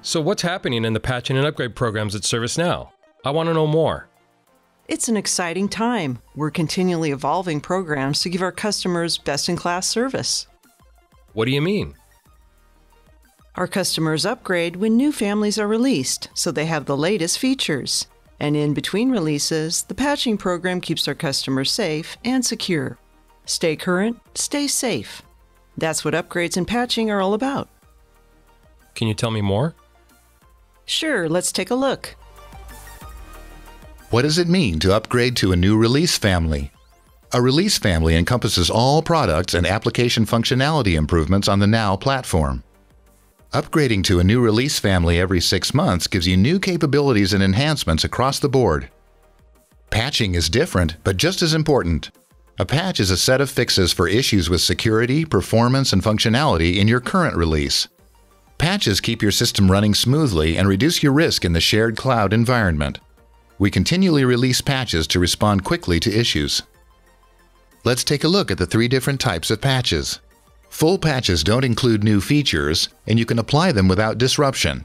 So what's happening in the patching and upgrade programs at ServiceNow? I want to know more. It's an exciting time. We're continually evolving programs to give our customers best-in-class service. What do you mean? Our customers upgrade when new families are released, so they have the latest features. And in between releases, the patching program keeps our customers safe and secure. Stay current, stay safe. That's what upgrades and patching are all about. Can you tell me more? Sure, let's take a look. What does it mean to upgrade to a new release family? A release family encompasses all products and application functionality improvements on the Now platform. Upgrading to a new release family every 6 months gives you new capabilities and enhancements across the board. Patching is different, but just as important. A patch is a set of fixes for issues with security, performance, and functionality in your current release. Patches keep your system running smoothly and reduce your risk in the shared cloud environment. We continually release patches to respond quickly to issues. Let's take a look at the 3 different types of patches. Full patches don't include new features, and you can apply them without disruption.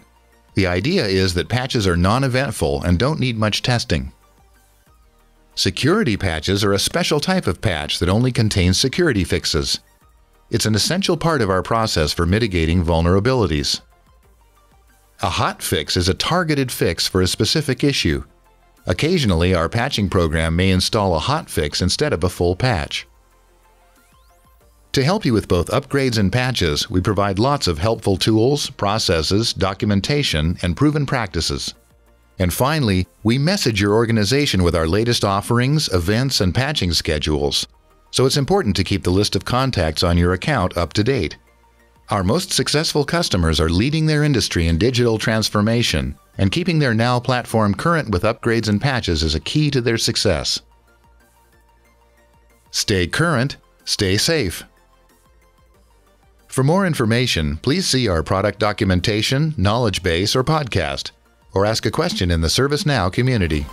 The idea is that patches are non-eventful and don't need much testing. Security patches are a special type of patch that only contains security fixes. It's an essential part of our process for mitigating vulnerabilities. A hot fix is a targeted fix for a specific issue. Occasionally, our patching program may install a hot fix instead of a full patch. To help you with both upgrades and patches, we provide lots of helpful tools, processes, documentation, and proven practices. And finally, we message your organization with our latest offerings, events, and patching schedules. So it's important to keep the list of contacts on your account up to date. Our most successful customers are leading their industry in digital transformation, and keeping their Now platform current with upgrades and patches is a key to their success. Stay current, stay safe. For more information, please see our product documentation, knowledge base, or podcast, or ask a question in the ServiceNow community.